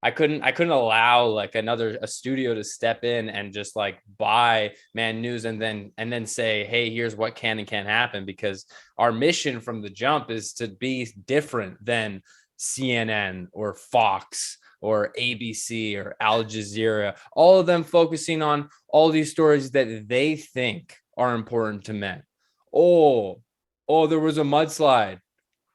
I couldn't allow like a studio to step in and just like buy Man News and then say, hey, here's what can and can't happen, because our mission from the jump is to be different than CNN or Fox or ABC or Al Jazeera, all of them focusing on all these stories that they think are important to men. Oh, there was a mudslide.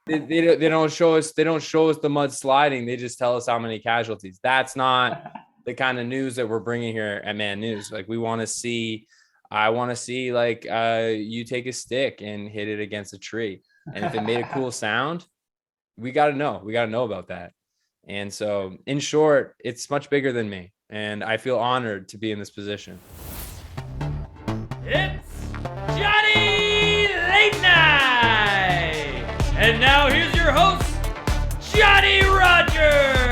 They don't show us the mud sliding. They just tell us how many casualties. That's not the kind of news that we're bringing here at Man News. Like, I want to see like you take a stick and hit it against a tree, and if it made a cool sound, we got to know about that. And so, in short, it's much bigger than me, and I feel honored to be in this position. It's Johnny Late Night! And now here's your host, Johnny Rogers!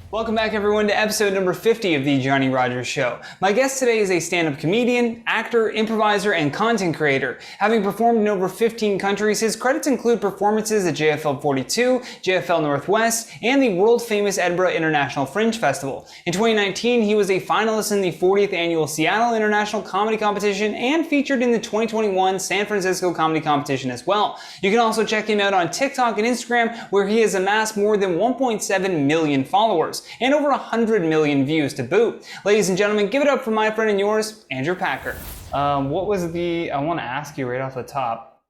Welcome back, everyone, to episode number 50 of the Johnny Rogers Show. My guest today is a stand-up comedian, actor, improviser, and content creator. Having performed in over 15 countries, his credits include performances at JFL 42, JFL Northwest, and the world-famous Edinburgh International Fringe Festival. In 2019, he was a finalist in the 40th Annual Seattle International Comedy Competition and featured in the 2021 San Francisco Comedy Competition as well. You can also check him out on TikTok and Instagram, where he has amassed more than 1.7 million followers and over 100 million views to boot. Ladies and gentlemen, give it up for my friend and yours, Andrew Packer. I want to ask you right off the top,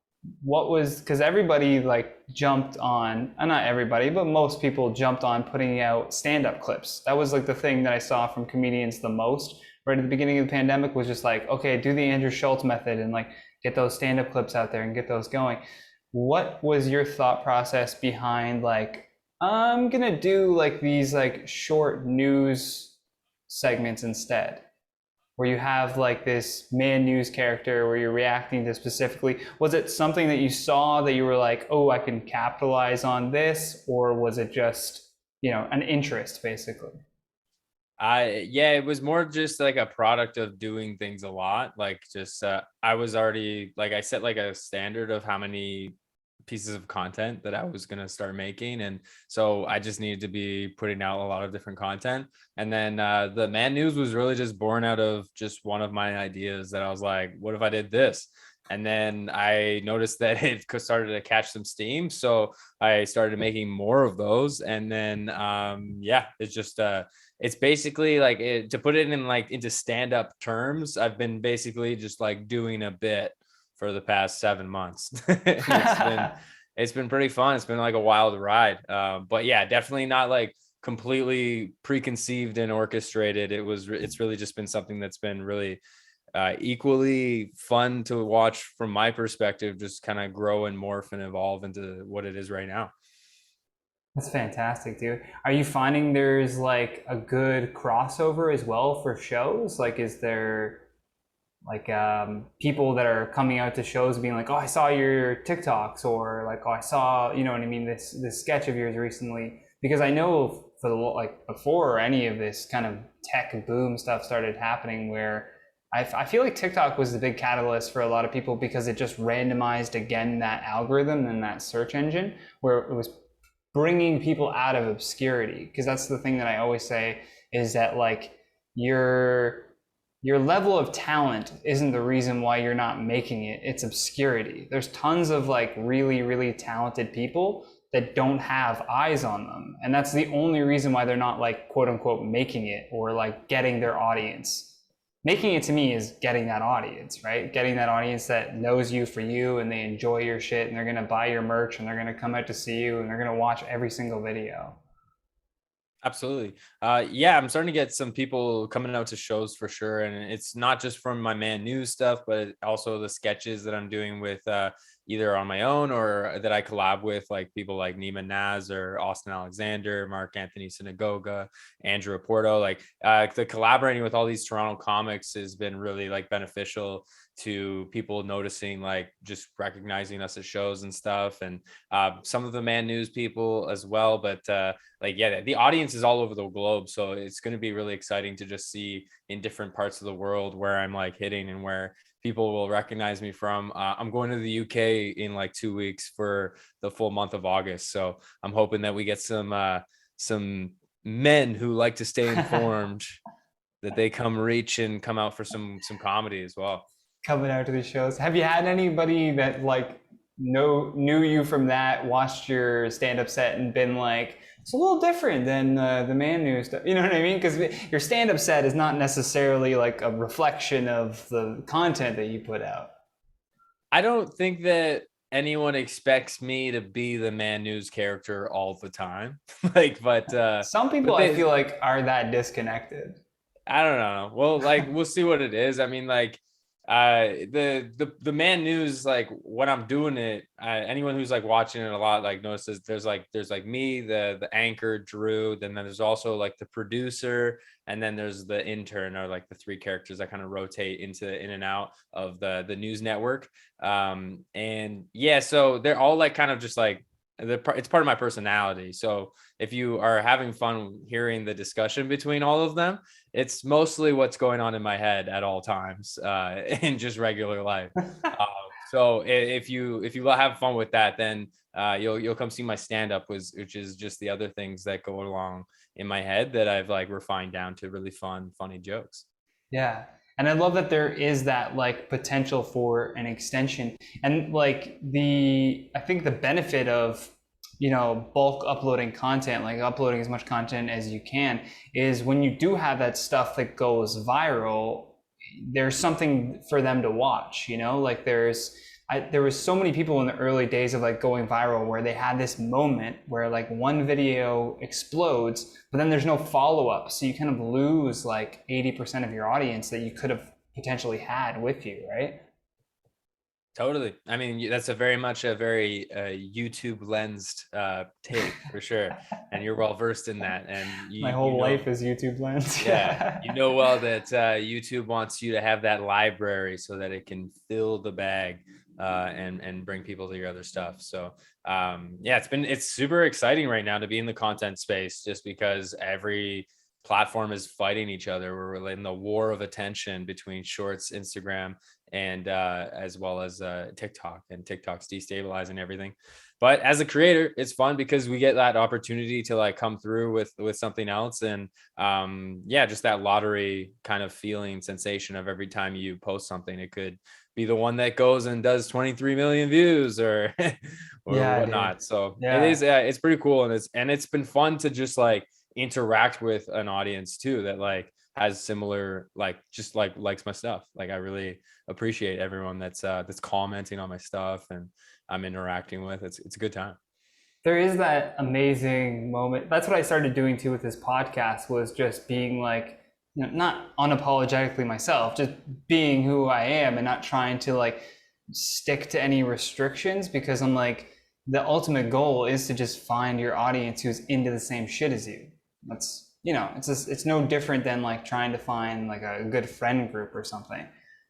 because everybody like jumped on, not everybody, but most people jumped on putting out stand-up clips. That was like the thing that I saw from comedians the most right at the beginning of the pandemic, was just like, okay, do the Andrew Schulz method and like get those stand-up clips out there and get those going. What was your thought process behind like, I'm gonna do like these like short news segments instead, where you have like this Man News character where you're reacting to specifically? Was it something that you saw that you were like, oh, I can capitalize on this? Or was it just, an interest basically? Yeah, it was more just like a product of doing things a lot. Like, just I was already, like, I set like a standard of how many pieces of content that I was going to start making. And so I just needed to be putting out a lot of different content. And then the Man News was really just born out of just one of my ideas that I was like, what if I did this? And then I noticed that it started to catch some steam. So I started making more of those. And then, it's just, it's basically like to put it in like into stand-up terms, I've been basically just like doing a bit for the past 7 months. It's been pretty fun. It's been like a wild ride. But yeah, definitely not like completely preconceived and orchestrated. It's really just been something that's been really equally fun to watch from my perspective, just kind of grow and morph and evolve into what it is right now. That's fantastic, dude. Are you finding there's like a good crossover as well for shows? Like, is there like people that are coming out to shows being like, oh, I saw your TikToks, or like, oh, I saw, you know what I mean, this sketch of yours recently? Because I know for the, like, before any of this kind of tech boom stuff started happening, where I feel like TikTok was the big catalyst for a lot of people, because it just randomized again that algorithm and that search engine, where it was bringing people out of obscurity. Because that's the thing that I always say, is that like your level of talent isn't the reason why you're not making it. It's obscurity. There's tons of like really, really talented people that don't have eyes on them. And that's the only reason why they're not like quote unquote making it, or like getting their audience. Making it to me is getting that audience, right? Getting that audience that knows you for you, and they enjoy your shit, and they're gonna buy your merch, and they're gonna come out to see you, and they're gonna watch every single video. Absolutely. I'm starting to get some people coming out to shows for sure. And it's not just from my Man News stuff, but also the sketches that I'm doing with either on my own or that I collab with, like people like Neiman Naz or Austin Alexander, Mark Anthony Synagoga, Andrew Porto. Like the collaborating with all these Toronto comics has been really like beneficial to people noticing, like just recognizing us at shows and stuff, and some of the Man News people as well. But the audience is all over the globe, so it's going to be really exciting to just see in different parts of the world where I'm like hitting and where people will recognize me from. I'm going to the UK in like 2 weeks for the full month of August, so I'm hoping that we get some men who like to stay informed that they come out for some comedy as well. Coming out to the shows. Have you had anybody that like knew you from that, watched your stand-up set and been like, it's a little different than the Man News stuff? You know what I mean? Because your stand-up set is not necessarily like a reflection of the content that you put out. I don't think that anyone expects me to be the Man News character all the time. but some people I feel like are that disconnected. I don't know. Well, like we'll see what it is. I mean, like the Man News, like when I'm doing it, anyone who's like watching it a lot like notices there's like me, the anchor Drew, then there's also like the producer, and then there's the intern, or like the three characters that kind of rotate in and out of the news network. And yeah, so they're all like kind of just like it's part of my personality. So if you are having fun hearing the discussion between all of them, it's mostly what's going on in my head at all times in just regular life. So if you have fun with that, then you'll come see my stand-up, which is just the other things that go along in my head that I've like refined down to really fun, funny jokes. Yeah. And I love that there is that like potential for an extension, and like I think the benefit of, you know, bulk uploading content, like uploading as much content as you can, is when you do have that stuff that goes viral, there's something for them to watch, you know, like there was so many people in the early days of like going viral where they had this moment where like one video explodes, but then there's no follow-up. So you kind of lose like 80% of your audience that you could have potentially had with you, right? Totally. I mean, that's a very YouTube lensed take for sure. And you're well versed in that. And my whole life is YouTube lens. Yeah. You know well that YouTube wants you to have that library so that it can fill the bag and bring people to your other stuff. So yeah, it's super exciting right now to be in the content space, just because every platform is fighting each other. We're in the war of attention between Shorts, Instagram, and as well as TikTok, and TikTok's destabilizing everything. But as a creator, it's fun because we get that opportunity to like come through with something else. And yeah, just that lottery kind of feeling sensation of every time you post something, it could be the one that goes and does 23 million views or whatnot. Dude. So yeah. It's pretty cool. And it's been fun to just like interact with an audience too that like has similar just likes my stuff. Like I really appreciate everyone that's commenting on my stuff and I'm interacting with. It's a good time. There is that amazing moment. That's what I started doing too with this podcast, was just being like, you know, not unapologetically myself, just being who I am and not trying to like stick to any restrictions, because I'm like, the ultimate goal is to just find your audience who's into the same shit as you. That's, you know, it's no different than like trying to find like a good friend group or something.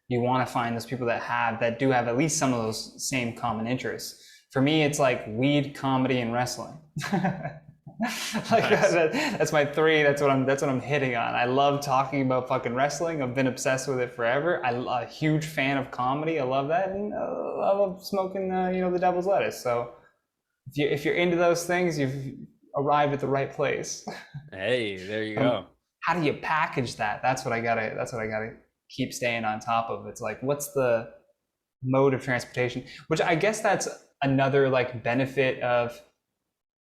You want to find those people that do have at least some of those same common interests. For me, it's like weed, comedy, and wrestling. Like nice. That's my three. That's what I'm hitting on. I love talking about fucking wrestling. I've been obsessed with it forever. I'm a huge fan of comedy. I love that, and I love smoking the devil's lettuce. So if you're into those things, you've arrived at the right place. Hey, there you go. How do you package that? That's what I gotta keep staying on top of. It's like, what's the mode of transportation? Which I guess that's another like benefit of,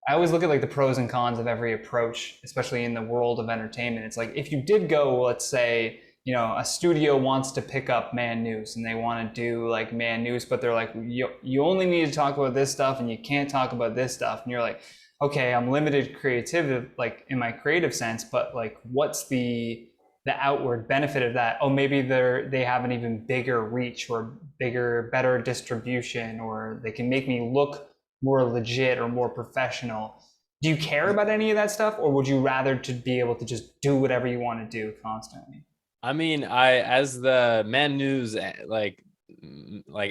I always look at like the pros and cons of every approach, especially in the world of entertainment. It's like, if you did go, let's say, you know, a studio wants to pick up Man News and they want to do like Man News, but they're like, you only need to talk about this stuff and you can't talk about this stuff. And you're like, okay, I'm limited creative, like in my creative sense, but like, what's the outward benefit of that? Oh, maybe they have an even bigger reach or better distribution, or they can make me look more legit or more professional. Do you care about any of that stuff, or would you rather to be able to just do whatever you want to do constantly? I mean, as the Man News like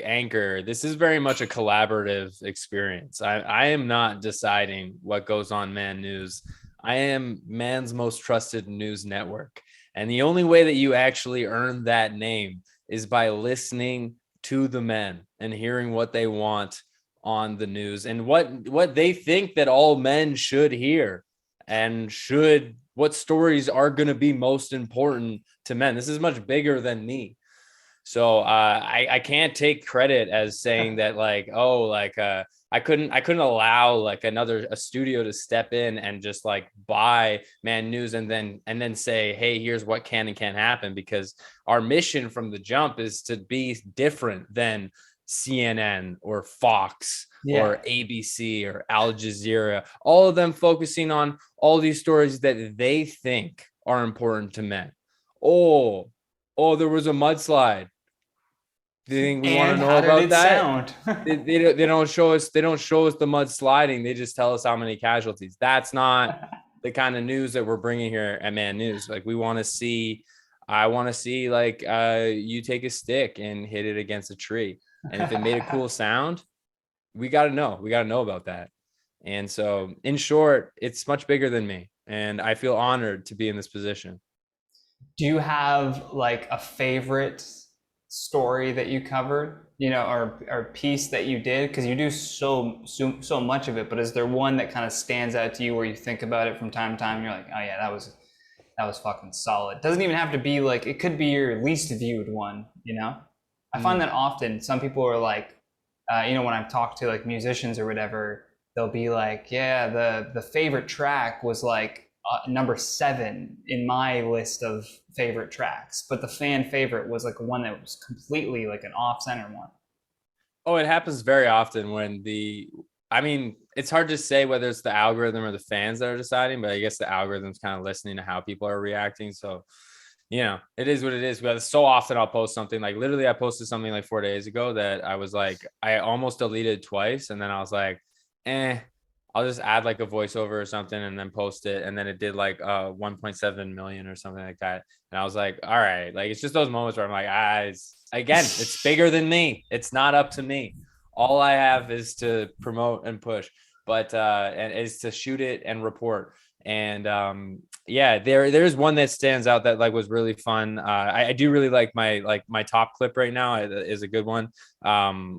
anchor, this is very much a collaborative experience. I am not deciding what goes on Man News. I am man's most trusted news network. And the only way that you actually earn that name is by listening to the men and hearing what they want on the news and what they think that all men should hear and what stories are going to be most important to men. This is much bigger than me. So I can't take credit as saying that like, oh, like I couldn't allow like a studio to step in and just like buy Man News and then say, hey, here's what can and can't happen, because our mission from the jump is to be different than CNN or Fox or ABC or Al Jazeera, all of them focusing on all these stories that they think are important to men. Oh, there was a mudslide. Do you think we want to know about that? They don't show us. They don't show us the mud sliding. They just tell us how many casualties. That's not the kind of news that we're bringing here at Man News. Like we want to see. I want to see like you take a stick and hit it against a tree, and if it made a cool sound, we got to know. We got to know about that. And so, in short, it's much bigger than me, and I feel honored to be in this position. Do you have like a favorite story that you covered, or piece that you did? Because you do so much of it, but is there one that kind of stands out to you where you think about it from time to time and you're like, oh yeah, that was fucking solid? It doesn't even have to be like, it could be your least viewed one, I find that often some people are like, when I've talked to like musicians or whatever, they'll be like, yeah, the favorite track was like number 7 in my list of favorite tracks, but the fan favorite was like one that was completely like an off-center one. Oh, it happens very often when it's hard to say whether it's the algorithm or the fans that are deciding, but I guess the algorithm's kind of listening to how people are reacting. So, it is what it is. But so often I'll post something, like literally I posted something like 4 days ago that I was like, I almost deleted twice. And then I was like, I'll just add like a voiceover or something and then post it. And then it did like 1.7 million or something like that. And I was like, all right, like, it's just those moments where I'm like, it's bigger than me. It's not up to me. All I have is to promote and push, but, and is to shoot it and report. And, there's one that stands out that like was really fun. I do really like my top clip right now is a good one,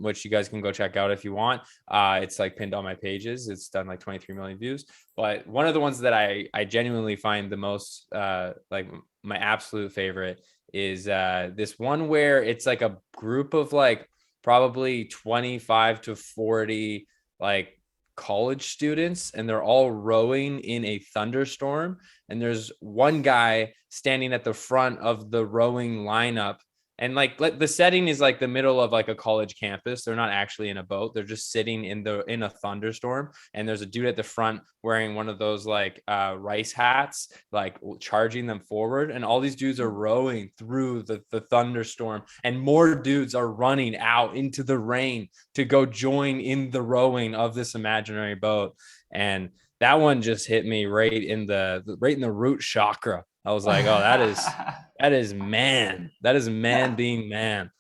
which you guys can go check out if you want. It's like pinned on my pages. It's done like 23 million views. But one of the ones that I genuinely find the most like my absolute favorite is this one where it's like a group of like probably 25 to 40 like college students, and they're all rowing in a thunderstorm, and there's one guy standing at the front of the rowing lineup, and like the setting is like the middle of like a college campus. They're not actually in a boat, they're just sitting in a thunderstorm, and there's a dude at the front wearing one of those like rice hats, like charging them forward, and all these dudes are rowing through the thunderstorm, and more dudes are running out into the rain to go join in the rowing of this imaginary boat. And that one just hit me right in the root chakra. I was like, oh, that is man. That is man being man.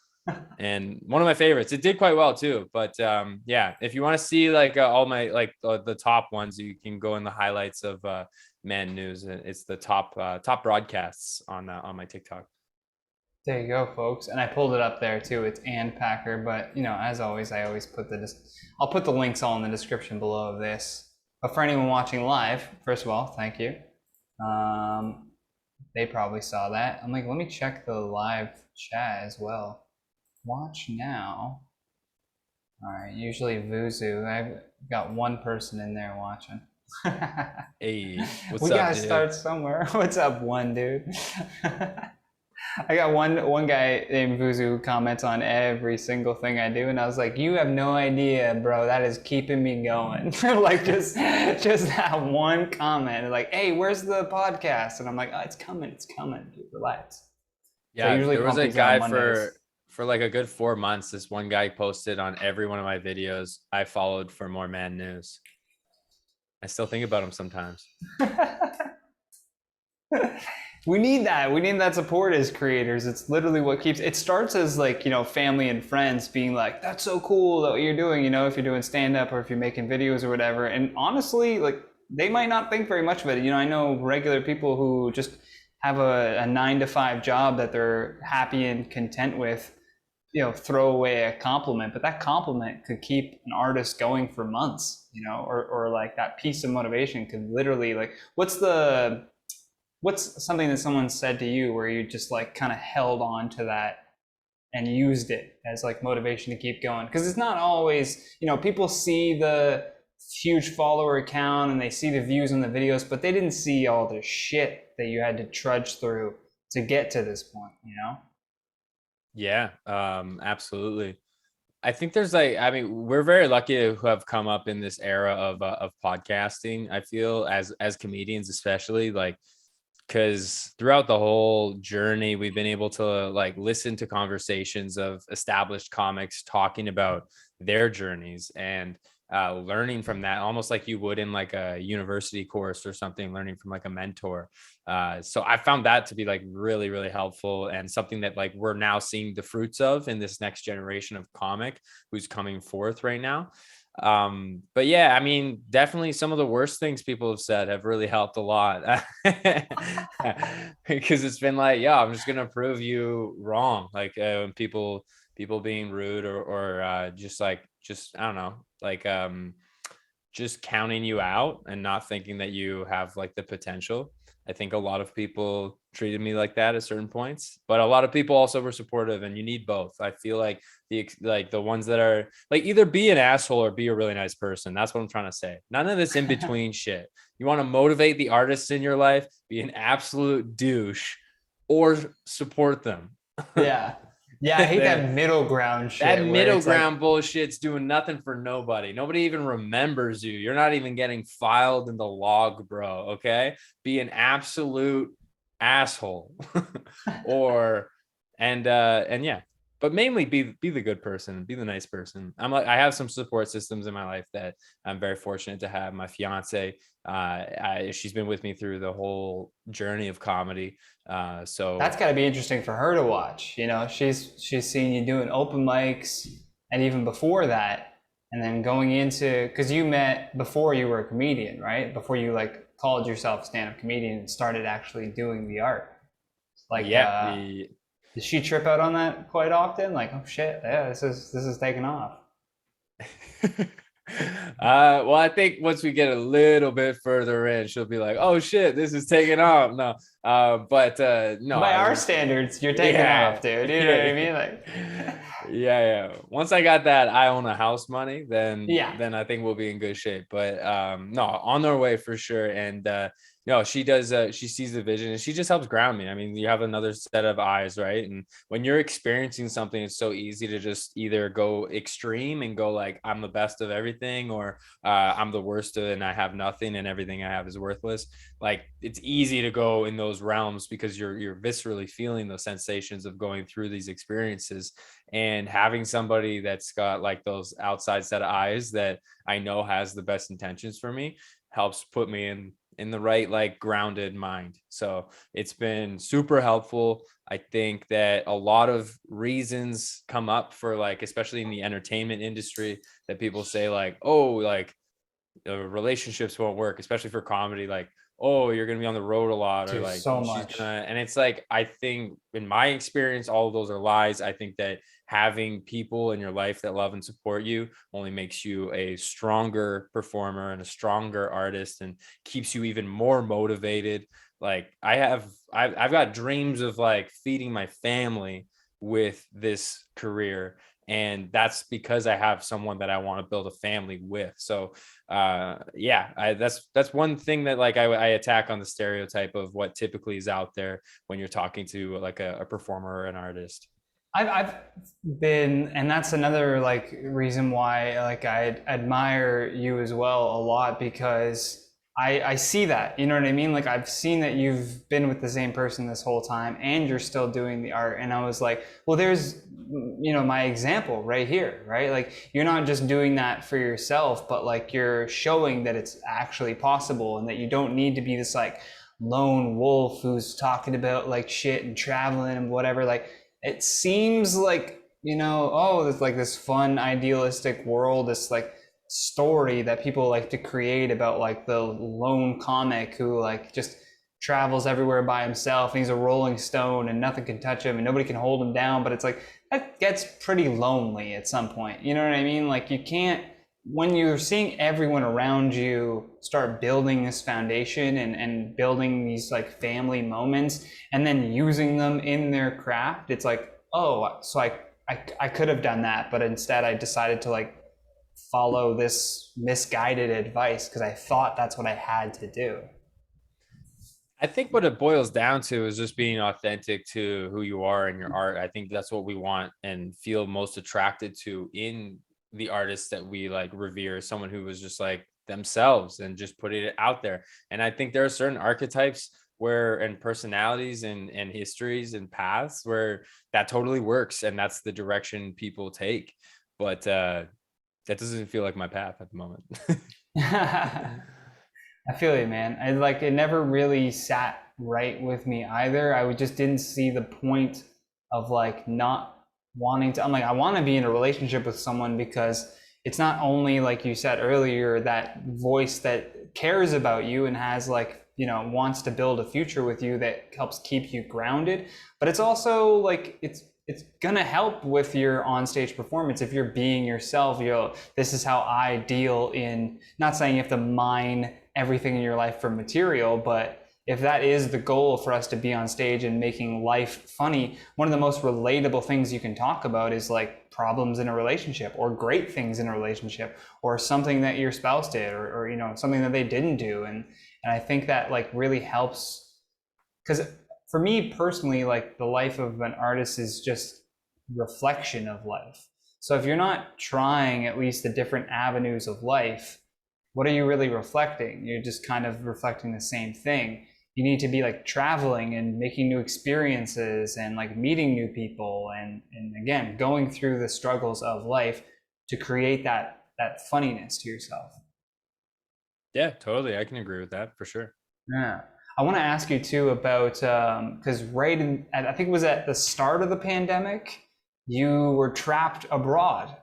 And one of my favorites. It did quite well too. But if you want to see like all my like the top ones, you can go in the highlights of Man News. It's the top broadcasts on my TikTok. There you go, folks. And I pulled it up there too. It's And Packer, but as always, I always I'll put the links all in the description below of this. But for anyone watching live, first of all, thank you. They probably saw that. I'm like, let me check the live chat as well. Watch now. All right, usually Vuzu. I've got one person in there watching. Hey, what's we up, gotta dude? start somewhere. What's up, one dude? I got one guy named Vuzu who comments on every single thing I do, and I was like, you have no idea, bro, that is keeping me going. Like just that one comment, like, hey, where's the podcast? And I'm like, oh, it's coming, dude, relax. Yeah, so there was a guy for like a good 4 months. This one guy posted on every one of my videos I followed for more Man News. I still think about him sometimes. We need that. We need that support as creators. It's literally what keeps it. Starts as like, family and friends being like, that's so cool that what you're doing, if you're doing stand-up or if you're making videos or whatever. And honestly, like, they might not think very much of it. I know regular people who just have a 9 to 5 job that they're happy and content with, throw away a compliment, but that compliment could keep an artist going for months, or like that piece of motivation could literally, like, what's something that someone said to you where you just like kind of held on to that and used it as like motivation to keep going? Because it's not always, people see the huge follower count and they see the views on the videos, but they didn't see all the shit that you had to trudge through to get to this point, Yeah, absolutely. I think there's we're very lucky to have come up in this era of podcasting. I feel as comedians, especially, like, because throughout the whole journey, we've been able to like listen to conversations of established comics talking about their journeys and learning from that, almost like you would in like a university course or something, learning from like a mentor. So I found that to be like really, really helpful, and something that like we're now seeing the fruits of in this next generation of comic who's coming forth right now. But yeah, I mean, definitely some of the worst things people have said have really helped a lot. Because it's been like, yeah, I'm just gonna prove you wrong. Like people being rude or just I don't know, like just counting you out and not thinking that you have like the potential. I think a lot of people treated me like that at certain points, but a lot of people also were supportive, and you need both. I feel like the ones that are like, either be an asshole or be a really nice person. That's what I'm trying to say. None of this in between shit. You want to motivate the artists in your life, be an absolute douche, or support them. Yeah. Yeah, I hate that middle ground shit. That middle ground bullshit's doing nothing for nobody. Nobody even remembers you. You're not even getting filed in the log, bro. Okay? Be an absolute asshole. And yeah. But mainly be the good person, be the nice person. I have some support systems in my life that I'm very fortunate to have. My fiance, she's been with me through the whole journey of comedy. So that's got to be interesting for her to watch. She's seen you doing open mics, and even before that, and then going into, because you met before you were a comedian, right? Before you like called yourself a stand-up comedian and started actually doing the art. Like, yeah. Does she trip out on that quite often? Like, oh shit, yeah, this is taking off. Well, I think once we get a little bit further in, she'll be like, oh shit, this is taking off. No, but no. By our standards, you're taking off, dude. You know what I mean? Like, yeah. Once I got that I own a house money, then I think we'll be in good shape. But no, on their way for sure. And no, she does. She sees the vision, and she just helps ground me. I mean, you have another set of eyes, right? And when you're experiencing something, it's so easy to just either go extreme and go like, I'm the best of everything, or I'm the worst of it and I have nothing and everything I have is worthless. Like, it's easy to go in those realms because you're viscerally feeling those sensations of going through these experiences, and having somebody that's got like those outside set of eyes that I know has the best intentions for me helps put me in the right, like, grounded mind. So it's been super helpful. I think that a lot of reasons come up for, like, especially in the entertainment industry, that people say like, oh, like relationships won't work, especially for comedy. Like, oh, you're going to be on the road a lot, or like so much. And it's like, I think in my experience, all of those are lies. I think that having people in your life that love and support you only makes you a stronger performer and a stronger artist, and keeps you even more motivated. Like, I've got dreams of like feeding my family with this career, and that's because I have someone that I want to build a family with. So that's one thing that like I attack on the stereotype of what typically is out there when you're talking to like a performer or an artist. I've been, and that's another like reason why like I admire you as well a lot, because I see that, you know what I mean? Like, I've seen that you've been with the same person this whole time and you're still doing the art. And I was like, well, there's, my example right here, right? Like, you're not just doing that for yourself, but like you're showing that it's actually possible, and that you don't need to be this like lone wolf who's talking about like shit and traveling and whatever. Like, it seems like, oh, it's like this fun, idealistic world, this like story that people like to create about like the lone comic who like just travels everywhere by himself and he's a rolling stone and nothing can touch him and nobody can hold him down. But it's like, that gets pretty lonely at some point. You know what I mean? Like, you can't, when you're seeing everyone around you start building this foundation and building these like family moments and then using them in their craft, it's like, oh, so I could have done that, but instead I decided to like follow this misguided advice because I thought that's what I had to do. I think what it boils down to is just being authentic to who you are in your art. I think that's what we want and feel most attracted to in the artists that we like revere, someone who was just like themselves and just putting it out there. And I think there are certain archetypes where, and personalities and histories and paths where that totally works. And that's the direction people take. But that doesn't feel like my path at the moment. I feel you, man. I like, it never really sat right with me either. I just didn't see the point of like not wanting to. I'm like, I want to be in a relationship with someone because it's not only, like you said earlier, that voice that cares about you and has like, you know, wants to build a future with you that helps keep you grounded, but it's also like, it's gonna help with your onstage performance if you're being yourself. This is how I deal in, not saying you have to mine everything in your life for material, but if that is the goal for us to be on stage and making life funny, one of the most relatable things you can talk about is like problems in a relationship or great things in a relationship or something that your spouse did or you know, something that they didn't do. And I think that like really helps, because for me personally, like the life of an artist is just reflection of life. So if you're not trying at least the different avenues of life, what are you really reflecting? You're just kind of reflecting the same thing. You need to be like traveling and making new experiences and like meeting new people and again, going through the struggles of life to create that funniness to yourself. Yeah, totally. I can agree with that for sure. Yeah. I want to ask you too about, because right in, I think it was at the start of the pandemic, you were trapped abroad.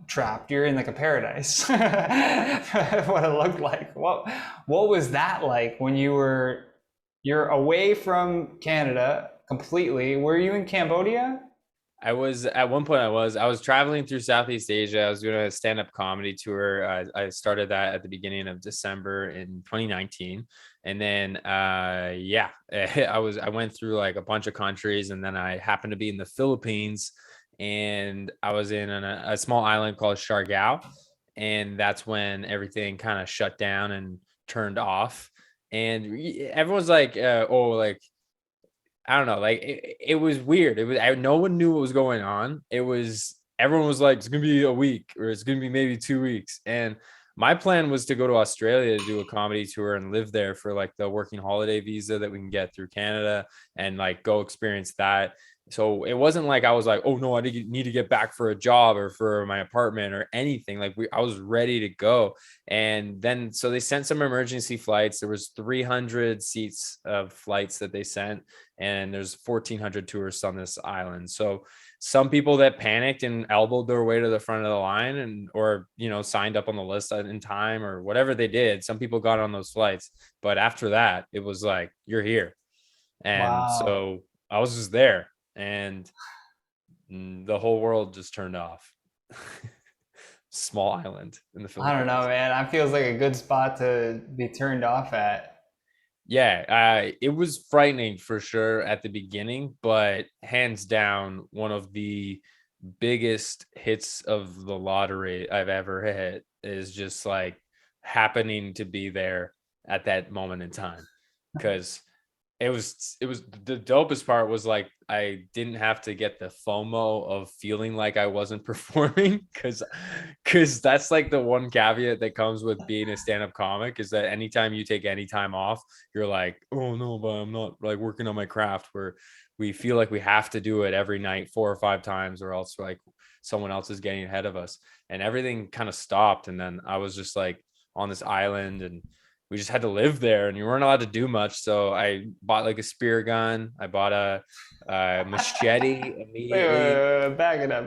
You're in like a paradise. What it looked like. What was that like when you're away from Canada completely? Were you in Cambodia? I was at one point. I was traveling through Southeast Asia. I was doing a stand-up comedy tour. I started that at the beginning of December in 2019, and then I went through like a bunch of countries, and then I happened to be in the Philippines, and I was in a small island called Siargao, and that's when everything kind of shut down and turned off, and everyone's like, "Oh, like." I don't know, like it was weird. No one knew what was going on. Everyone was like, it's gonna be a week or it's gonna be maybe 2 weeks. And my plan was to go to Australia to do a comedy tour and live there for like the working holiday visa that we can get through Canada and like go experience that. So it wasn't like I was like, oh no, I need to get back for a job or for my apartment or anything. Like I was ready to go. And then, so they sent some emergency flights. There was 300 seats of flights that they sent, and there's 1,400 tourists on this island. So some people that panicked and elbowed their way to the front of the line or, you know, signed up on the list in time or whatever they did. Some people got on those flights, but after that, it was like, you're here. And Wow. so I was just there. And the whole world just turned off. Small island in the Philippines. I don't know, man. That feels like a good spot to be turned off at. Yeah, it was frightening for sure at the beginning, but hands down, one of the biggest hits of the lottery I've ever hit is just like happening to be there at that moment in time. Because it was the dopest part was like I didn't have to get the FOMO of feeling like I wasn't performing because that's like the one caveat that comes with being a stand-up comic is that anytime you take any time off, you're like, oh no, but I'm not like working on my craft, where we feel like we have to do it every night 4 or 5 times or else like someone else is getting ahead of us, and everything kind of stopped. And then I was just like on this island and we just had to live there and you weren't allowed to do much. So I bought like a spear gun. I bought a machete immediately. Wait, back it up.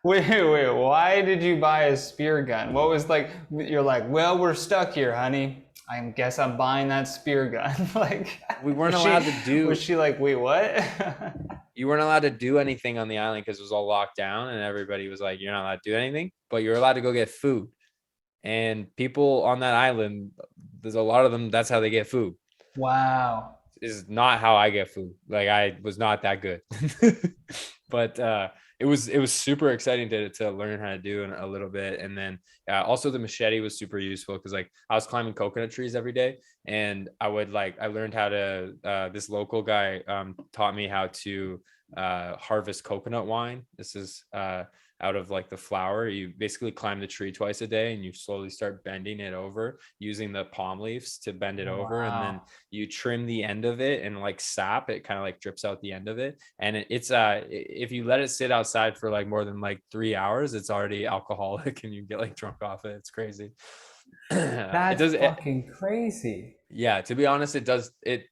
Wait, why did you buy a spear gun? What was like, you're like, well, we're stuck here, honey. I guess I'm buying that spear gun. Like, we weren't was allowed she, to do. Was she like, wait, what? You weren't allowed to do anything on the island because it was all locked down, and everybody was like, "You're not allowed to do anything," but you're allowed to go get food. And people on that island, there's a lot of them. That's how they get food. Wow. Is not how I get food. Like I was not that good, but it was super exciting to learn how to do a little bit. And then also the machete was super useful because like I was climbing coconut trees every day, and I learned how to. This local guy taught me how to harvest coconut wine. This is out of like the flower. You basically climb the tree twice a day, and you slowly start bending it over using the palm leaves to bend it over, and then you trim the end of it, and like sap it kind of like drips out the end of it. And it's if you let it sit outside for like more than like 3 hours, it's already alcoholic and you get like drunk off it. It's crazy. That's fucking crazy. Yeah, to be honest, it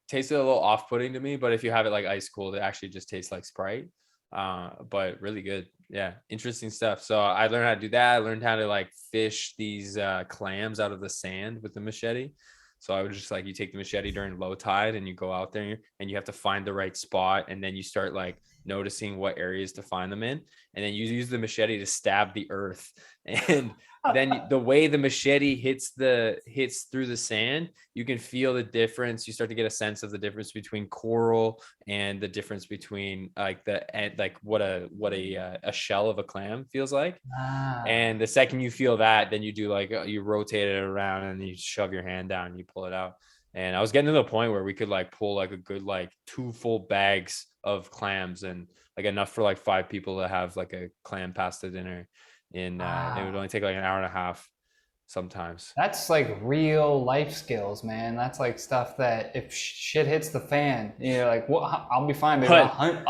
tasted a little off-putting to me, but if you have it like ice cold, it actually just tastes like Sprite. But really good. Yeah, interesting stuff. So I learned how to do that. I learned how to like fish these clams out of the sand with the machete. So I would just like, you take the machete during low tide and you go out there and you have to find the right spot, and then you start like noticing what areas to find them in, and then you use the machete to stab the earth. And then the way the machete hits through the sand, you can feel the difference. You start to get a sense of the difference between coral and the difference between like what a shell of a clam feels like. And the second you feel that, then you do like you rotate it around and you shove your hand down and you pull it out. And I was getting to the point where we could like pull like a good like 2 full bags of clams, and like enough for like 5 people to have like a clam pasta dinner. It would only take like an hour and a half sometimes. That's like real life skills, man. That's like stuff that if shit hits the fan, you're like, well, I'll be fine. Maybe I'll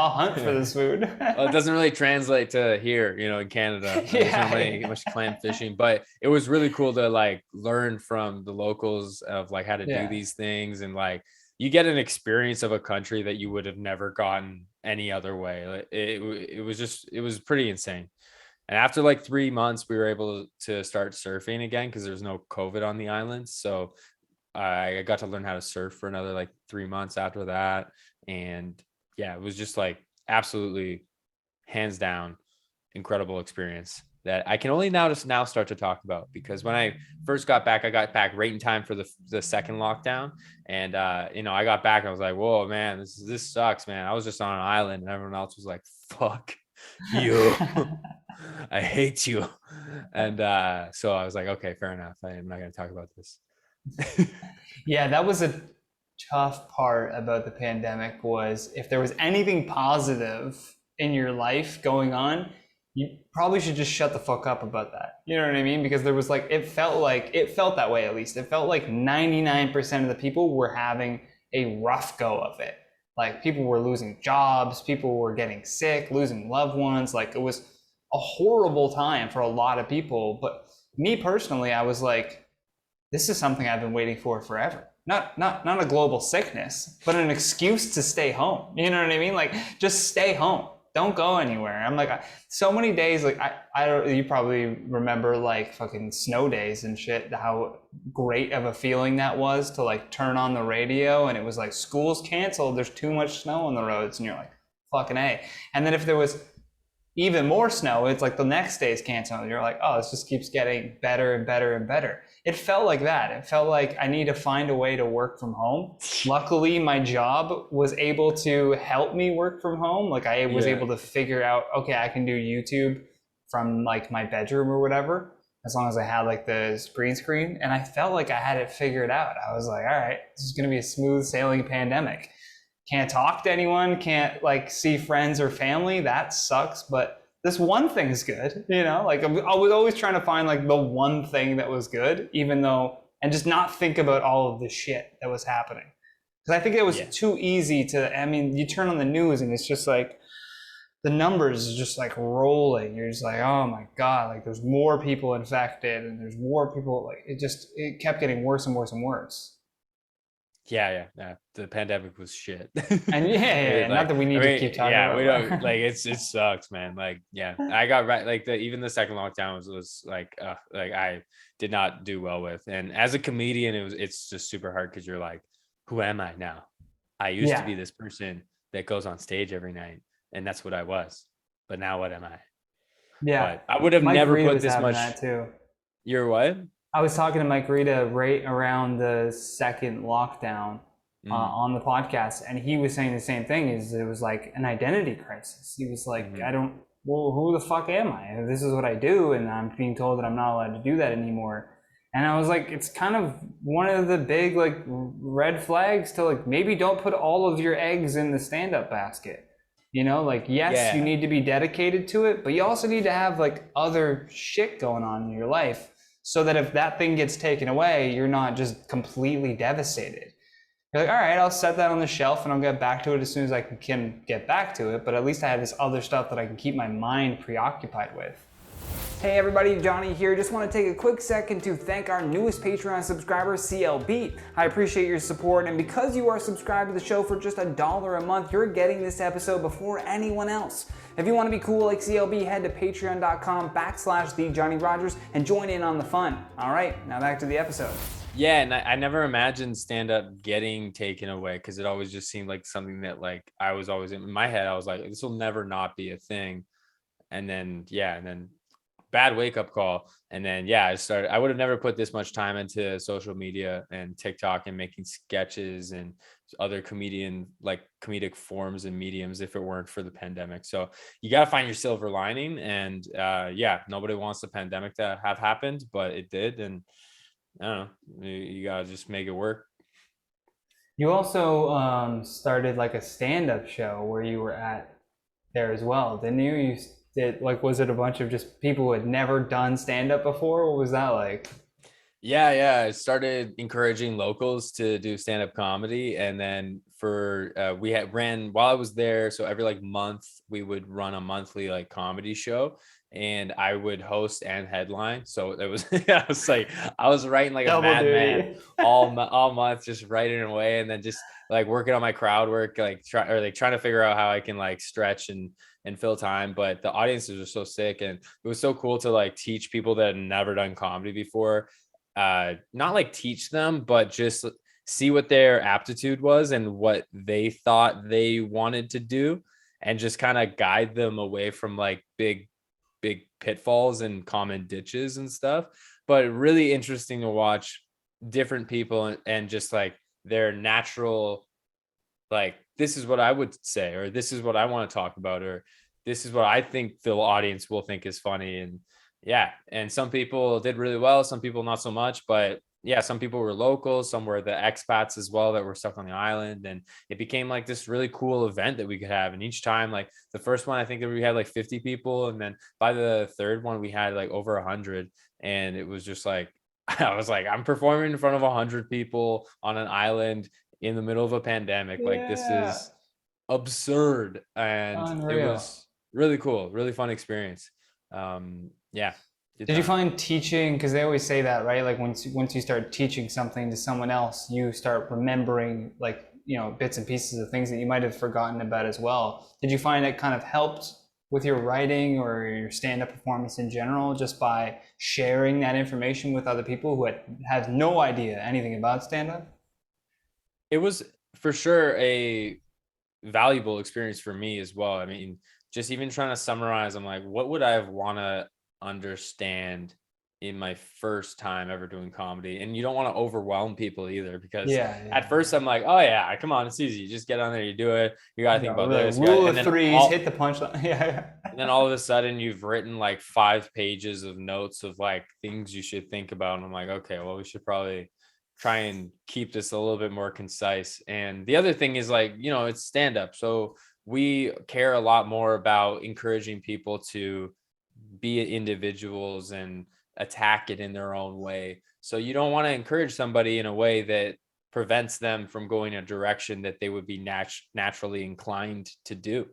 hunt for this food. Well, it doesn't really translate to here, in Canada. There's not much clam fishing, but it was really cool to like learn from the locals of like how to do these things, and like you get an experience of a country that you would have never gotten any other way. Like, it was pretty insane. And after like 3 months, we were able to start surfing again because there's no COVID on the island. So I got to learn how to surf for another like 3 months after that. And yeah, it was just like absolutely hands down incredible experience that I can only now start to talk about, because when I first got back, I got back right in time for the second lockdown. And, I got back and I was like, whoa, man, this sucks, man. I was just on an island and everyone else was like, fuck you. I hate you. And so I was like, okay, fair enough. I'm not going to talk about this. Yeah, that was a tough part about the pandemic, was if there was anything positive in your life going on, you probably should just shut the fuck up about that. You know what I mean? Because there was like, it felt that way, at least. It felt like 99% of the people were having a rough go of it. Like people were losing jobs, people were getting sick, losing loved ones. Like it was a horrible time for a lot of people. But me personally, I was like, this is something I've been waiting for forever. Not a global sickness, but an excuse to stay home. You know what I mean? Like just stay home. Don't go anywhere. I'm like, so many days, like I don't, you probably remember like fucking snow days and shit, how great of a feeling that was to like turn on the radio and it was like, school's canceled, there's too much snow on the roads, and you're like, fucking A. And then if there was even more snow, it's like the next day's canceled, and you're like, oh, this just keeps getting better and better and better. It felt like that. It felt like I need to find a way to work from home. Luckily, my job was able to help me work from home. Like I was able to figure out, okay, I can do YouTube from like my bedroom or whatever, as long as I had like the green screen. And I felt like I had it figured out. I was like, all right, this is going to be a smooth sailing pandemic. Can't talk to anyone, can't like see friends or family. That sucks, but this one thing is good, like I was always trying to find like the one thing that was good, and just not think about all of the shit that was happening. Because I think it was too easy you turn on the news and it's just like, the numbers is just like rolling. You're just like, oh my God, like there's more people infected and there's more people, like it kept getting worse and worse and worse. Yeah. The pandemic was shit. And not that we need to keep talking about we it. don't like it sucks, man. Like, yeah, I got right. Like even the second lockdown was like I did not do well with. And as a comedian, it's just super hard because you're like, who am I now? I used to be this person that goes on stage every night, and that's what I was. But now what am I? Yeah. But I would have Mike never Rita put was this having much. that too. You're what? I was talking to Mike Rita right around the second lockdown on the podcast, and he was saying the same thing. Is it was like an identity crisis. He was like, well, who the fuck am I? This is what I do, and I'm being told that I'm not allowed to do that anymore. And I was like, it's kind of one of the big like red flags to like maybe don't put all of your eggs in the stand-up basket. You know, like, yes, you need to be dedicated to it, but you also need to have like other shit going on in your life so that if that thing gets taken away, you're not just completely devastated. You're like, all right, I'll set that on the shelf and I'll get back to it as soon as I can get back to it. But at least I have this other stuff that I can keep my mind preoccupied with. Hey everybody, Johnny here. Just want to take a quick second to thank our newest Patreon subscriber, CLB. I appreciate your support, and because you are subscribed to the show for just $1 a month, you're getting this episode before anyone else. If you want to be cool like CLB, head to patreon.com/TheJohnnyRogers and join in on the fun. All right, now back to the episode. Yeah, and I never imagined stand-up getting taken away because it always just seemed like something that like I was always in my head. I was like, this will never not be a thing. And then bad wake-up call. And then I would have never put this much time into social media and TikTok and making sketches and other comedic forms and mediums if it weren't for the pandemic. So you got to find your silver lining. And nobody wants the pandemic to have happened, but it did. And I don't know, you gotta just make it work. You also started like a stand-up show where you were at there as well, didn't you? You did, like, was it a bunch of just people who had never done stand-up before? What was that like? Yeah. I started encouraging locals to do stand-up comedy, and then we ran while I was there. So every like month we would run a monthly like comedy show, and I would host and headline. So it was I was writing like a madman all month, just writing away, and then just like working on my crowd work, trying to figure out how I can like stretch and fill time. But the audiences were so sick, and it was so cool to like teach people that had never done comedy before. Not like teach them, but just see what their aptitude was and what they thought they wanted to do, and just kind of guide them away from like big pitfalls and common ditches and stuff. But really interesting to watch different people and just like their natural, like, this is what I would say, or this is what I want to talk about, or this is what I think the audience will think is funny. And some people did really well, some people not so much, but some people were local, some were the expats as well that were stuck on the island, and it became like this really cool event that we could have. And each time, like the first one, I think that we had like 50 people, and then by the third one we had like over 100. And it was just like, I was like, I'm performing in front of 100 people on an island in the middle of a pandemic. Like, this is absurd. And Unreal. It was really cool, really fun experience. Did you find teaching, because they always say that, right? Like once you start teaching something to someone else, you start remembering like, you know, bits and pieces of things that you might have forgotten about as well. Did you find it kind of helped with your writing or your stand-up performance in general, just by sharing that information with other people who had no idea anything about stand-up? It was for sure a valuable experience for me as well. I mean, just even trying to summarize, I'm like, what would I want to understand in my first time ever doing comedy? And you don't want to overwhelm people either, because at first I'm like, oh yeah, come on, it's easy, you just get on there, you do it, you gotta think about this rule of threes, hit the punchline. And then all of a sudden you've written like 5 pages of notes of like things you should think about, and I'm like, okay, well, we should probably try and keep this a little bit more concise. And the other thing is, like, you know, it's stand up, so we care a lot more about encouraging people to be individuals and attack it in their own way. So you don't want to encourage somebody in a way that prevents them from going a direction that they would be naturally inclined to do.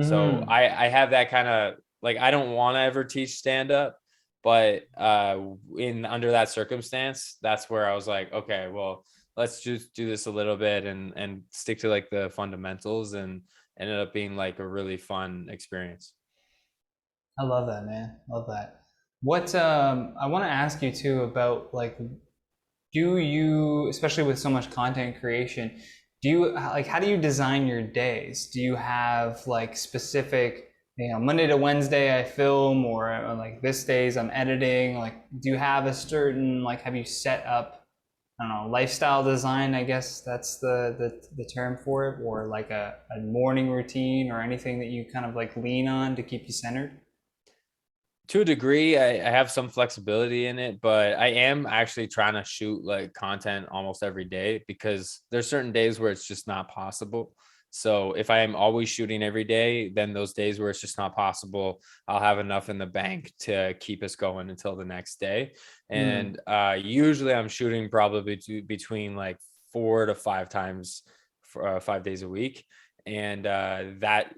So I have that kind of like, I don't want to ever teach stand up, but under that circumstance, that's where I was like, okay, well, let's just do this a little bit and stick to like the fundamentals, and ended up being like a really fun experience. I love that, man. Love that. What I want to ask you too about like, do you, especially with so much content creation, do you like how do you design your days? Do you have like specific, Monday to Wednesday I film, or like this days I'm editing? Like, do you have a certain like have you set up, I don't know, lifestyle design, I guess that's the term for it, or like a morning routine or anything that you kind of like lean on to keep you centered? To a degree, I have some flexibility in it, but I am actually trying to shoot like content almost every day, because there's certain days where it's just not possible. So if I am always shooting every day, then those days where it's just not possible, I'll have enough in the bank to keep us going until the next day. Mm. And usually I'm shooting probably between like 4 to 5 times for 5 days a week. And that,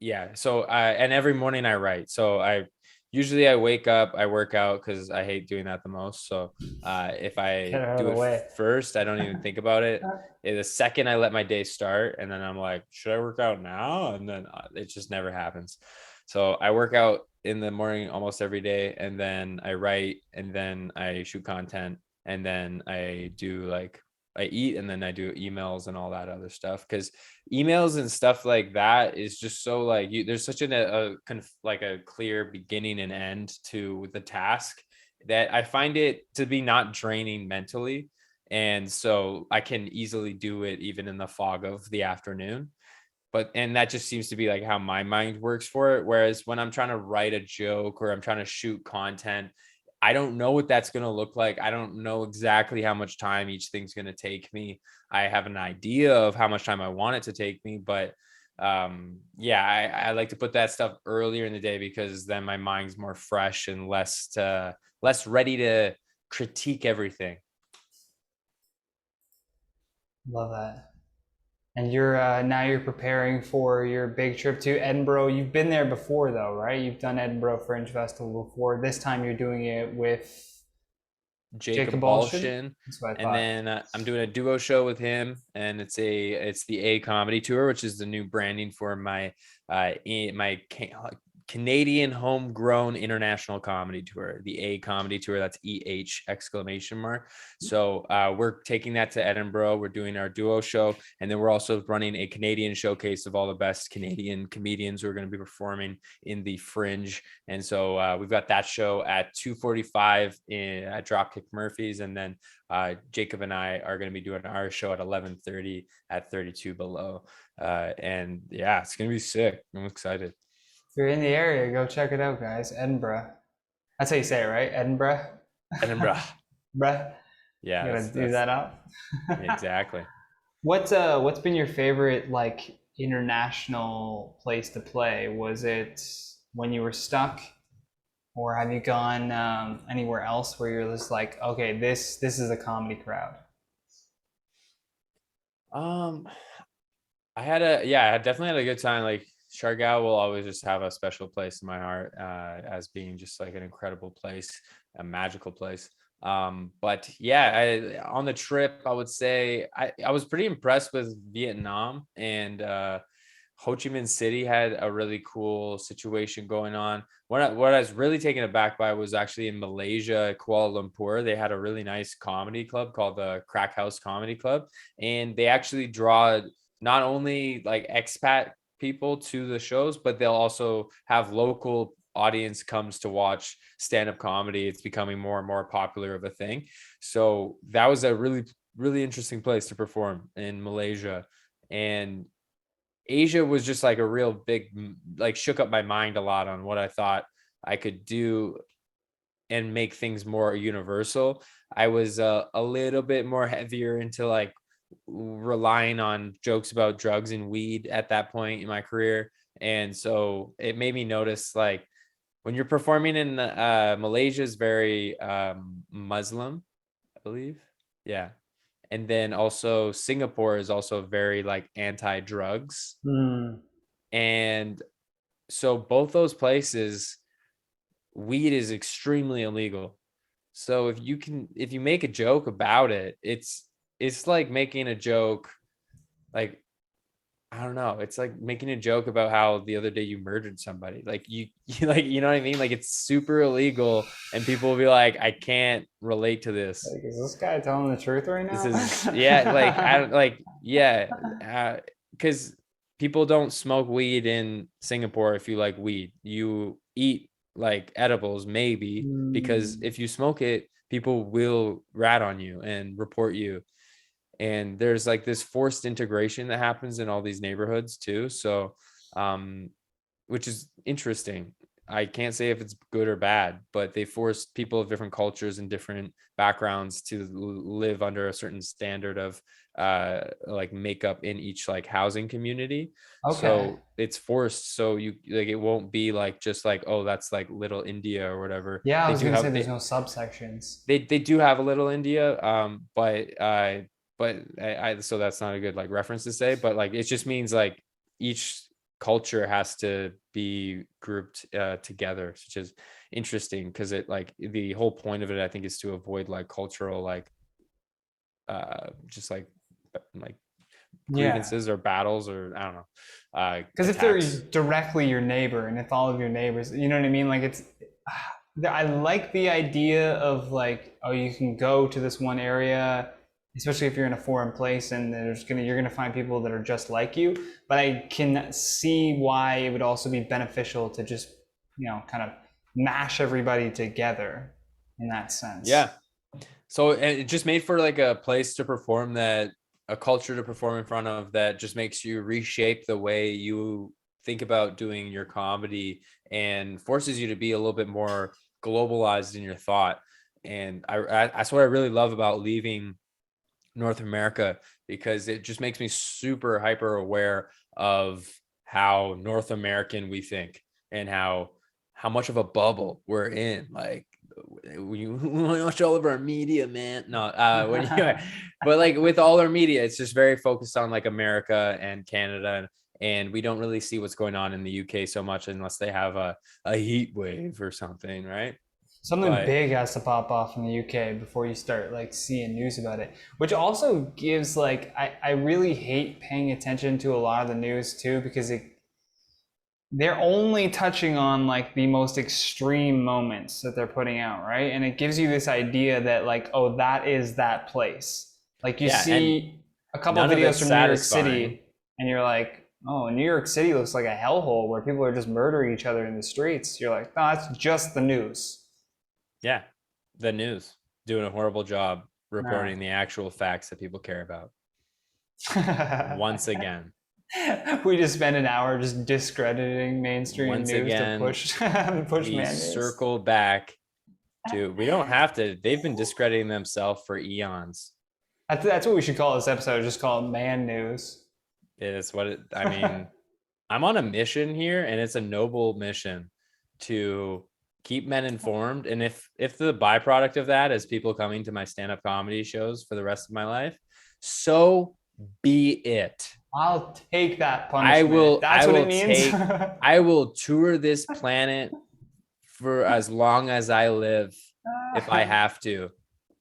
yeah. So and every morning I write. So I wake up, I work out because I hate doing that the most. So if Get I out of do the it way. first, I don't even think about it. The second I let my day start, and then I'm like, should I work out now? And then it just never happens. So I work out in the morning almost every day, and then I write, and then I shoot content, and then I do like I eat, and then I do emails and all that other stuff, because emails and stuff like that is just so like there's such like a clear beginning and end to the task, that I find it to be not draining mentally, and so I can easily do it even in the fog of the afternoon. But and that just seems to be like how my mind works for it. Whereas when I'm trying to write a joke or I'm trying to shoot content, I don't know what that's going to look like. I don't know exactly how much time each thing's going to take me. I have an idea of how much time I want it to take me, but yeah, I like to put that stuff earlier in the day, because then my mind's more fresh and less ready to critique everything. Love that. And you're now you're preparing for your big trip to Edinburgh. You've been there before though, right? You've done Edinburgh Fringe Festival before. This time you're doing it with Jacob Jacob Alshin. Balshin. That's what I And thought. then I'm doing a duo show with him, and it's the A Comedy Tour, which is the new branding for my Canadian homegrown international comedy tour, the A Comedy Tour. That's EH!! So we're taking that to Edinburgh. We're doing our duo show, and then we're also running a Canadian showcase of all the best Canadian comedians who are going to be performing in the Fringe. And so we've got that show at 2:45 at Dropkick Murphys, and then Jacob and I are going to be doing our show at 11:30 at 32 Below. And yeah, it's going to be sick. I'm excited. If you're in the area, go check it out, guys. Edinburgh. That's how you say it, right? Edinburgh. Edinburgh. Bruh. Yeah, You gotta do that up. exactly. What's been your favorite like international place to play? Was it when you were stuck, or have you gone anywhere else where you're just like, okay, this is a comedy crowd? Um, I definitely had a good time. Like Shargao will always just have a special place in my heart, as being just like an incredible place, a magical place. But yeah, on the trip, I would say I was pretty impressed with Vietnam, and Ho Chi Minh City had a really cool situation going on. What I was really taken aback by was actually in Malaysia, Kuala Lumpur. They had a really nice comedy club called the Crack House Comedy Club, and they actually draw not only like expat people to the shows, but they'll also have local audience comes to watch stand-up comedy. It's becoming more and more popular of a thing. So that was a really interesting place to perform in Malaysia. And Asia was just like a real big, like shook up my mind a lot on what I thought I could do and make things more universal. I was a little bit more heavier into like relying on jokes about drugs and weed at that point in my career. And so it made me notice like when you're performing in Malaysia is very Muslim, I believe. Yeah. And then also Singapore is also very like anti-drugs. Hmm. And so both those places, weed is extremely illegal. So if you make a joke about it, it's it's like making a joke, like, I don't know. It's like making a joke about how the other day you murdered somebody. Like you like, you know what I mean? Like it's super illegal, and people will be like, I can't relate to this. Like, is this guy telling the truth right now? This is yeah, like I don't like yeah, because people don't smoke weed in Singapore. If you like weed, you eat like edibles maybe, because if you smoke it, people will rat on you and report you. And there's like this forced integration that happens in all these neighborhoods too. So which is interesting. I can't say if it's good or bad, but they force people of different cultures and different backgrounds to live under a certain standard of like makeup in each like housing community. Okay. So it's forced. So you like, it won't be like just like, oh, that's like Little India or whatever. Yeah, I was gonna say they, there's no subsections. they do have a Little India, but I so that's not a good like reference to say, but like it just means like each culture has to be grouped together, which is interesting because it like the whole point of it I think is to avoid like cultural like just like grievances or battles, or I don't know, because if they're directly your neighbor and if all of your neighbors, you know what I mean, like it's I like the idea of like, oh, you can go to this one area, especially if you're in a foreign place and you're gonna find people that are just like you. But I can see why it would also be beneficial to just, you know, kind of mash everybody together in that sense. Yeah. So it just made for like a place to perform, that a culture to perform in front of, that just makes you reshape the way you think about doing your comedy and forces you to be a little bit more globalized in your thought. And that's what I really love about leaving North America, because it just makes me super hyper aware of how North American we think and how much of a bubble we're in. Like you watch all of our media, man. No, but like with all our media, it's just very focused on like America and Canada, and we don't really see what's going on in the UK so much unless they have a heat wave or something, right? Something big has to pop off in the UK before you start like seeing news about it, which also gives like, I really hate paying attention to a lot of the news too, because they're only touching on like the most extreme moments that they're putting out, right? And it gives you this idea that like, oh, that is that place. Like you see a couple of videos from New York City and you're like, oh, New York City looks like a hellhole where people are just murdering each other in the streets. You're like, no, that's just the news. Yeah, the news doing a horrible job reporting the actual facts that people care about. Once again, we just spend an hour just discrediting mainstream news to push man news. Circle back to, we don't have to. They've been discrediting themselves for eons. That's what we should call this episode. Just call it man news. It's what I mean. I'm on a mission here, and it's a noble mission to keep men informed. And if the byproduct of that is people coming to my stand-up comedy shows for the rest of my life, so be it. I'll take that punishment. I will. That's what it means. I will tour this planet for as long as I live, if I have to.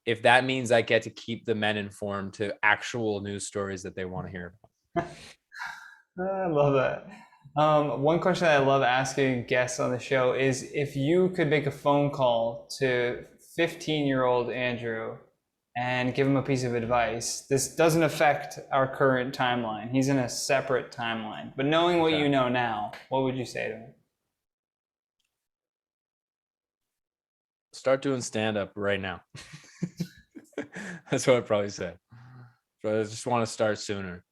If that means I get to keep the men informed to actual news stories that they want to hear about. I love that. One question that I love asking guests on the show is, if you could make a phone call to 15-year-old Andrew and give him a piece of advice, this doesn't affect our current timeline. He's in a separate timeline. But knowing what you know now, what would you say to him? Start doing stand-up right now. That's what I'd probably say. So I just want to start sooner.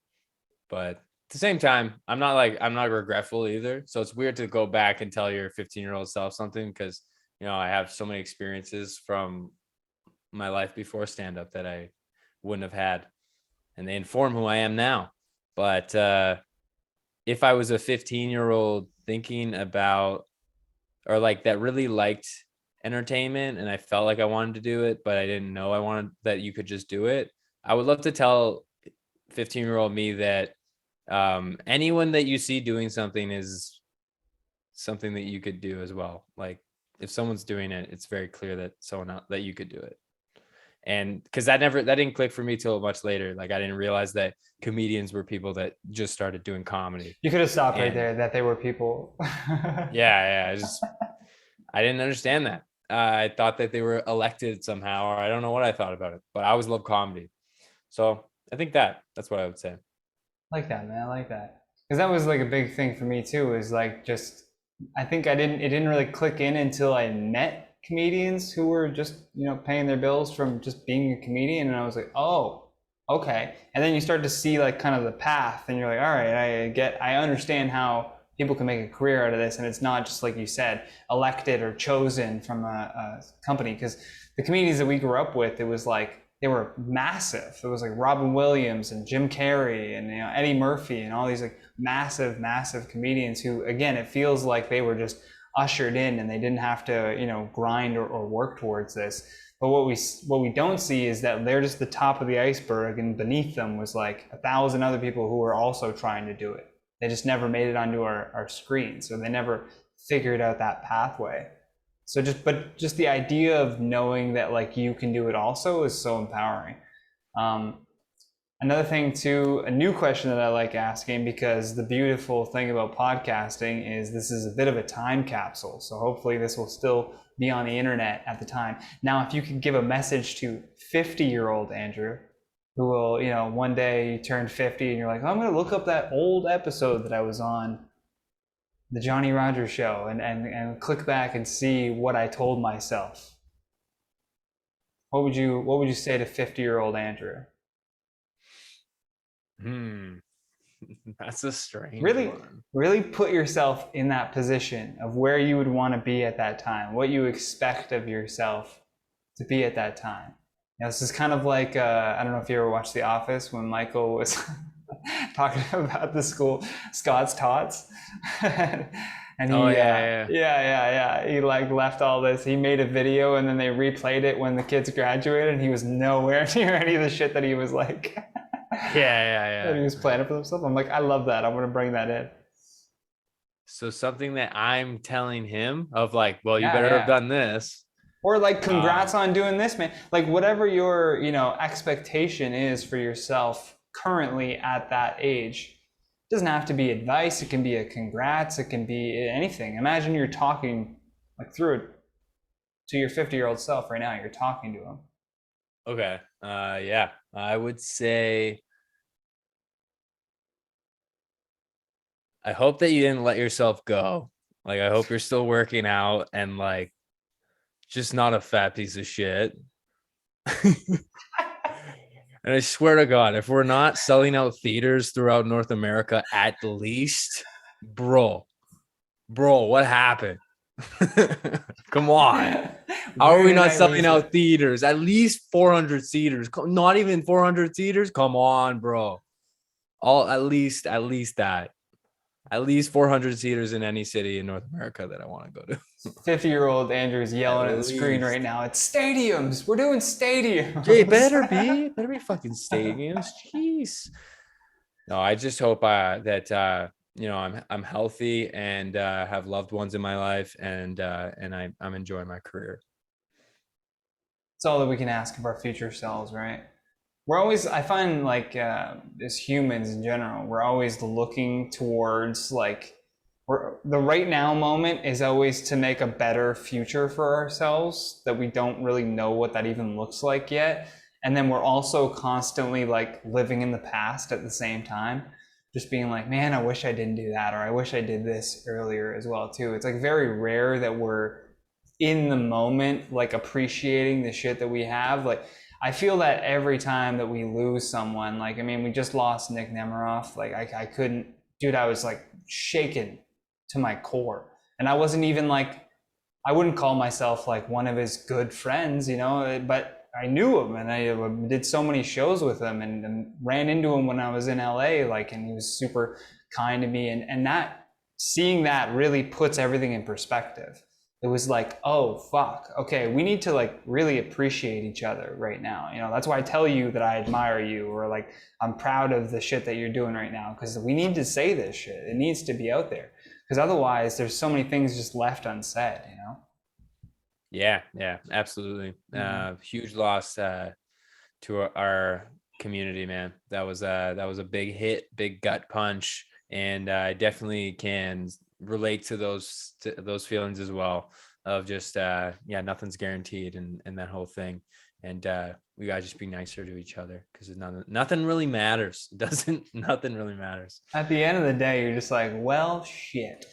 But at the same time, I'm not regretful either. So it's weird to go back and tell your 15-year-old self something, because, you know, I have so many experiences from my life before stand-up that I wouldn't have had, and they inform who I am now. But if I was a 15-year-old thinking about, or like that really liked entertainment and I felt like I wanted to do it, but I didn't know that you could just do it, I would love to tell 15-year-old me that anyone that you see doing something is something that you could do as well. Like if someone's doing it, it's very clear that that you could do it. And because that didn't click for me till much later. Like I didn't realize that comedians were people that just started doing comedy. You could have stopped right And- there, that they were people. Yeah, I didn't understand that. I thought that they were elected somehow, or I don't know what I thought about it, but I always loved comedy. So I think that's what I would say. Like that, man. I like that. Because that was like a big thing for me too, is like just, I think it didn't really click in until I met comedians who were just, you know, paying their bills from just being a comedian. And I was like, oh, okay. And then you start to see like kind of the path and you're like, all right, I understand how people can make a career out of this. And it's not just like you said, elected or chosen from a company. Because the comedians that we grew up with, it was like, they were massive. It was like Robin Williams and Jim Carrey and, you know, Eddie Murphy and all these like massive comedians who, again, it feels like they were just ushered in and they didn't have to, you know, grind or work towards this. But what we don't see is that they're just the top of the iceberg, and beneath them was like 1,000 other people who were also trying to do it. They just never made it onto our screen, so they never figured out that pathway. So just the idea of knowing that like you can do it also is so empowering. Another thing too, a new question that I like asking, because the beautiful thing about podcasting is this is a bit of a time capsule. So hopefully this will still be on the internet at the time. Now, if you could give a message to 50-year-old Andrew, who will, you know, one day you turn 50 and you're like, oh, I'm going to look up that old episode that I was on the Johnny Rogers show and click back and see what I told myself. What would you say to 50-year-old Andrew? That's a strange one. Really put yourself in that position of where you would want to be at that time, what you expect of yourself to be at that time. You know, this is kind of like, I don't know if you ever watched The Office when Michael was talking about the school, Scott's Tots. And he, yeah. He like left all this. He made a video and then they replayed it when the kids graduated, and he was nowhere near any of the shit that he was like, that he was planning for himself. I'm like, I love that. I'm going to bring that in. So something that I'm telling him of like, well, you better have done this. Or like, congrats on doing this, man. Like whatever your, you know, expectation is for yourself currently at that age. It doesn't have to be advice. It can be a congrats. It can be anything. Imagine you're talking like through it to your 50-year-old self right now. You're talking to him. Okay. Yeah. I would say, I hope that you didn't let yourself go. Like, I hope you're still working out and like, just not a fat piece of shit. And I swear to God, if we're not selling out theaters throughout North America, at least, bro, what happened? Come on. How are we not selling out theaters? At least 400 seaters. Not even 400 seaters. Come on, bro. At least that. At least 400 seaters in any city in North America that I want to go to. 50-year-old Andrew's yelling at the screen right now. It's stadiums. We're doing stadiums. Jay, better be fucking stadiums. Jeez. No, I just hope that you know, I'm healthy and have loved ones in my life, and I'm enjoying my career. It's all that we can ask of our future selves, right? We're always, I find like as humans in general, we're always looking towards like, the right now moment is always to make a better future for ourselves that we don't really know what that even looks like yet. And then we're also constantly like living in the past at the same time, just being like, man, I wish I didn't do that, or I wish I did this earlier as well too. It's like very rare that we're in the moment, like appreciating the shit that we have. Like, I feel that every time that we lose someone, like, I mean, we just lost Nick Nemiroff. Like I couldn't, dude, I was like shaken to my core. And I wasn't even like, I wouldn't call myself like one of his good friends, you know, but I knew him and I did so many shows with him and ran into him when I was in LA, like, and he was super kind to me. And that, seeing that really puts everything in perspective. It was like, oh, fuck. Okay, we need to like really appreciate each other right now. You know, that's why I tell you that I admire you, or like, I'm proud of the shit that you're doing right now, because we need to say this shit. It needs to be out there, because otherwise there's so many things just left unsaid, you know? Yeah, absolutely. Huge loss to our community, man. That was a big hit, big gut punch, and I definitely can relate to those feelings as well. Of just nothing's guaranteed, and that whole thing. And we gotta just be nicer to each other, because nothing really matters. Nothing really matters. At the end of the day, you're just like, well, shit.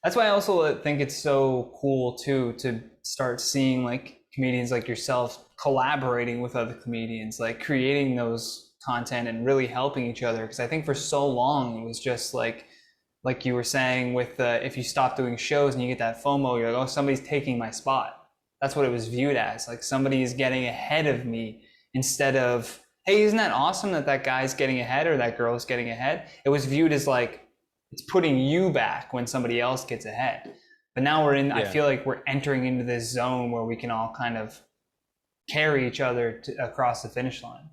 That's why I also think it's so cool too to start seeing like comedians like yourself collaborating with other comedians, like creating those content and really helping each other. Because I think for so long it was just like you were saying with if you stop doing shows and you get that FOMO, you're like, oh, somebody's taking my spot. That's what it was viewed as, like somebody is getting ahead of me, instead of, hey, isn't that awesome that guy's getting ahead or that girl's getting ahead? It was viewed as like, it's putting you back when somebody else gets ahead. But now I feel like we're entering into this zone where we can all kind of carry each other across the finish line.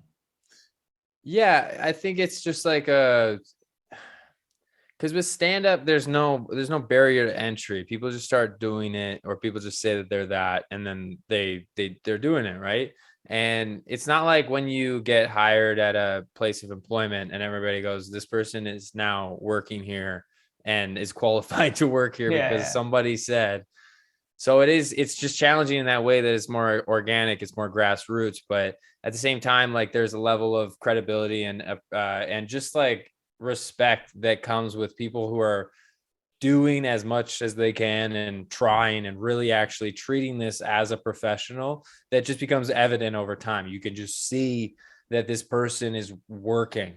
Yeah, I think it's just like because with stand up, there's no barrier to entry. People just start doing it, or people just say that they're that, and then they're doing it, right? And it's not like when you get hired at a place of employment and everybody goes, this person is now working here and is qualified to work here because somebody said. So it's just challenging in that way, that it's more organic, it's more grassroots, but at the same time, like there's a level of credibility and just like respect that comes with people who are doing as much as they can and trying and really actually treating this as a professional, that just becomes evident over time. You can just see that this person is working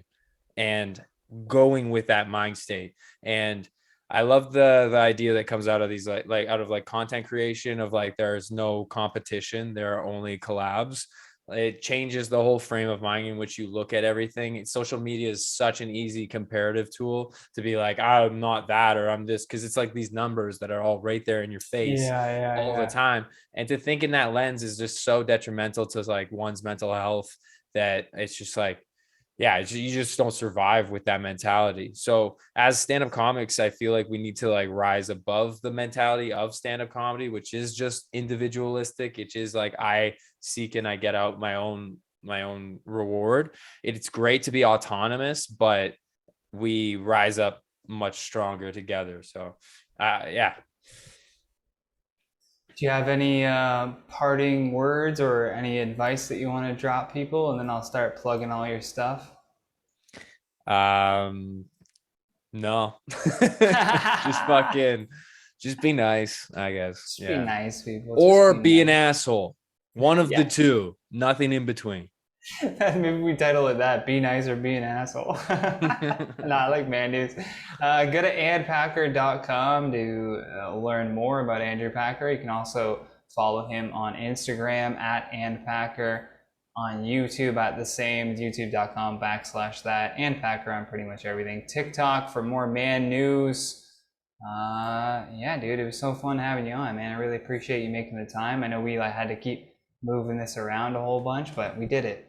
and going with that mind state. And I love the idea that comes out of these like out of like content creation of like, there's no competition, there are only collabs. It changes the whole frame of mind in which you look at everything. Social media is such an easy comparative tool to be like, I'm not that, or I'm this, because it's like these numbers that are all right there in your face all the time. And to think in that lens is just so detrimental to like one's mental health, that it's just like, you just don't survive with that mentality. So as stand-up comics, I feel like we need to like rise above the mentality of stand-up comedy, which is just individualistic. It is like, I seek and I get out my own reward. It's great to be autonomous, but we rise up much stronger together. So Do you have any parting words or any advice that you want to drop people? And then I'll start plugging all your stuff. No. just be nice, I guess. Just be nice, people. Or be an asshole. One of the two. Nothing in between. Maybe we title it that, be nice or be an asshole. No, I like man-dudes. Go to andpacker.com to learn more about Andrew Packer. You can also follow him on Instagram at andpacker, on YouTube at the same, youtube.com/that, andpacker on pretty much everything. TikTok for more man news. Yeah, dude, it was so fun having you on, man. I really appreciate you making the time. I know we had to keep moving this around a whole bunch, but we did it.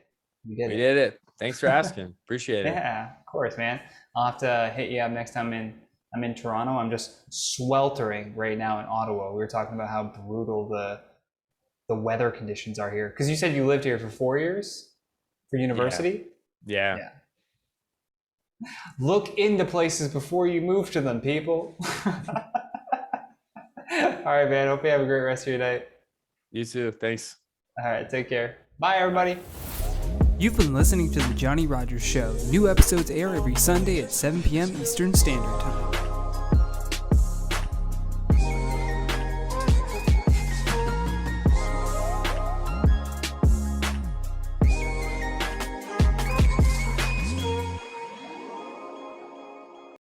We did it. Thanks for asking. Appreciate it. Yeah, of course, man. I'll have to hit you up next time I'm in Toronto. I'm just sweltering right now in Ottawa. We were talking about how brutal the weather conditions are here. Because you said you lived here for 4 years for university? Yeah. Look into places before you move to them, people. All right, man. Hope you have a great rest of your night. You too. Thanks. All right, take care. Bye, everybody. You've been listening to The Johnny Rogers Show. New episodes air every Sunday at 7 p.m. Eastern Standard Time.